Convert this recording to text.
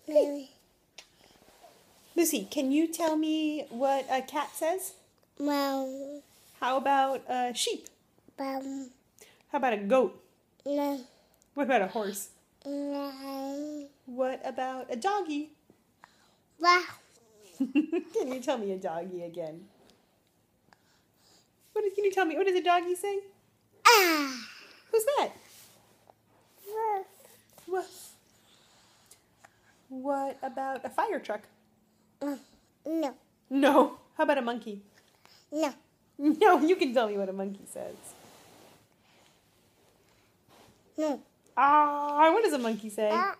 Hey. Lucy, can you tell me what a cat says? Meow. How about a sheep? Bum. How about a goat? No. What about a horse? No. What about a doggy? Wow. Can you tell me a doggy again? Can you tell me, what does a doggy say? Ah. Who's that? Woof. Woof. What about a fire truck? No. No. How about a monkey? No. No, you can tell me what a monkey says. No. Ah, what does a monkey say? Ah.